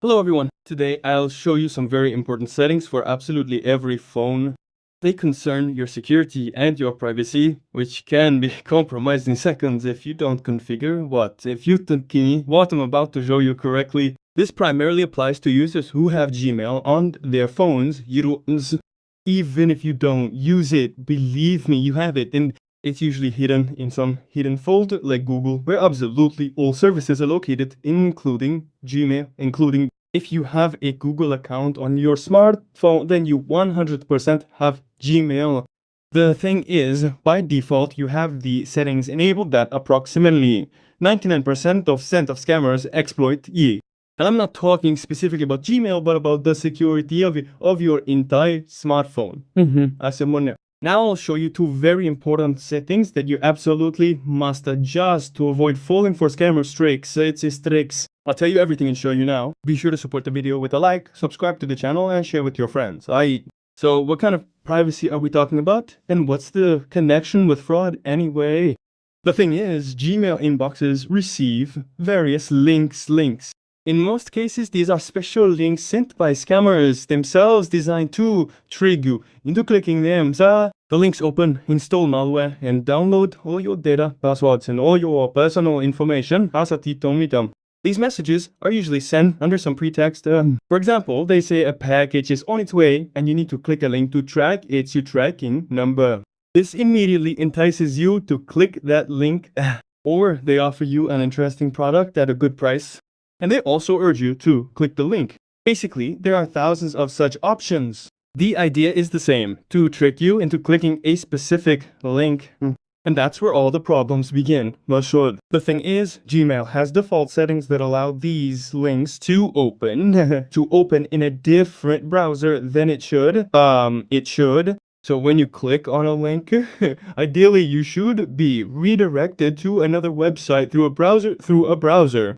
Hello everyone, today I'll show you some very important settings for absolutely every phone. They concern your security and your privacy, which can be compromised in seconds if you don't configure if you think what I'm about to show you correctly. This primarily applies to users who have Gmail on their phones. Even if you don't use it, believe me, you have it, and it's usually hidden in some hidden folder like Google, where absolutely all services are located, including Gmail, including if you have a Google account on your smartphone, then you 100% have Gmail. The thing is, by default, you have the settings enabled that approximately 99% of scammers exploit. And I'm not talking specifically about Gmail, but about the security of your entire smartphone. As someone now I'll show you two very important settings that you absolutely must adjust to avoid falling for scammers' tricks. It's tricks. I'll tell you everything and show you now. Be sure to support the video with a like, subscribe to the channel, and share with your friends. So what kind of privacy are we talking about? And what's the connection with fraud anyway? The thing is, Gmail inboxes receive various links. In most cases, these are special links sent by scammers themselves designed to trick you into clicking them. The links open, install malware, and download all your data, passwords, and all your personal information. These messages are usually sent under some pretext. For example, they say a package is on its way and you need to click a link to track its tracking number. This immediately entices you to click that link, or they offer you an interesting product at a good price. And they also urge you to click the link. Basically, there are thousands of such options. The idea is the same, to trick you into clicking a specific link. And that's where all the problems begin. The thing is, Gmail has default settings that allow these links to open in a different browser than it should. So when you click on a link, ideally you should be redirected to another website through a browser.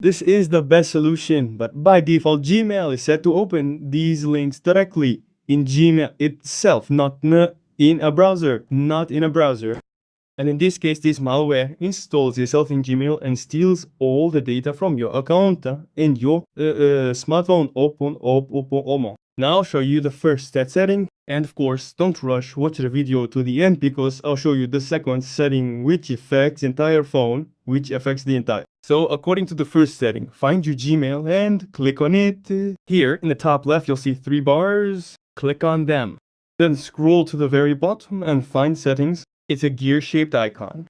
This is the best solution, but by default, Gmail is set to open these links directly in Gmail itself, not in a browser. And in this case, this malware installs itself in Gmail and steals all the data from your account and your smartphone. Now I'll show you the first setting. And of course, don't rush, watch the video to the end because I'll show you the second setting which affects the entire phone, So according to the first setting, find your Gmail and click on it. Here in the top left, you'll see 3 bars. Click on them. Then scroll to the very bottom and find settings. It's a gear-shaped icon.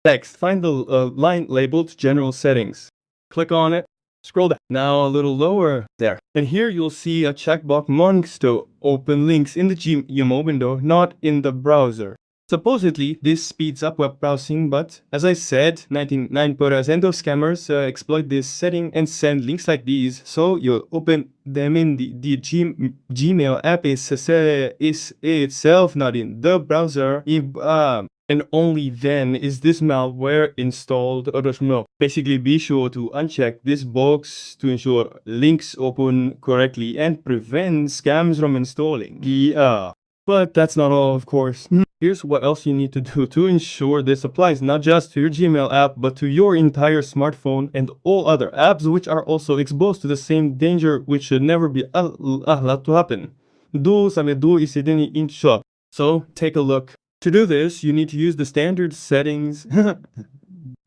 Next, find the line labeled General Settings. Click on it. Scroll down. Now a little lower. There. And here you'll see a checkbox marks to open links in the Gmail window, not in the browser. Supposedly, this speeds up web browsing, but as I said, 99% of scammers exploit this setting and send links like these. So you'll open them in the Gmail app is itself, not in the browser. And only then is this malware installed. Basically, be sure to uncheck this box to ensure links open correctly and prevent scams from installing. But that's not all, of course. Here's what else you need to do to ensure this applies not just to your Gmail app, but to your entire smartphone and all other apps which are also exposed to the same danger, which should never be allowed to happen. So take a look. To do this, you need to use the standard settings.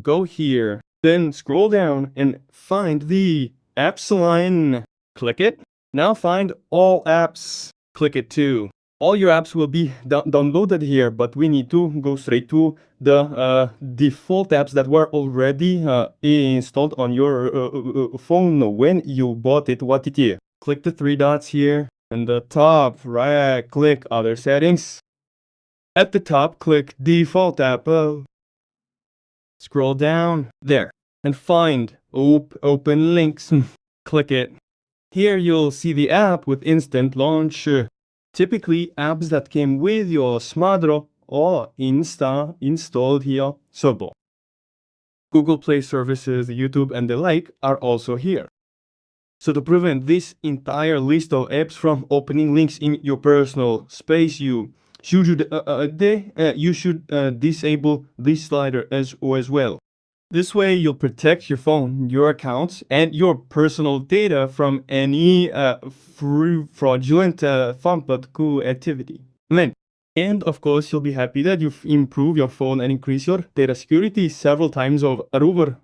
Go here, then scroll down and find the apps line. Click it. Now find all apps. Click it too. All your apps will be downloaded here, but we need to go straight to the default apps that were already installed on your phone when you bought it. Click the 3 dots here, and the top right, click Other Settings. At the top, click Default App. Scroll down there and find Open Links. Click it. Here you'll see the app with instant launch. Typically, apps that came with your smartphone are installed here. Google Play services, YouTube, and the like are also here. So to prevent this entire list of apps from opening links in your personal space, you should disable this slider as well. This way, you'll protect your phone, your accounts, and your personal data from any fraudulent phone.co activity. And of course, you'll be happy that you've improved your phone and increased your data security several times over.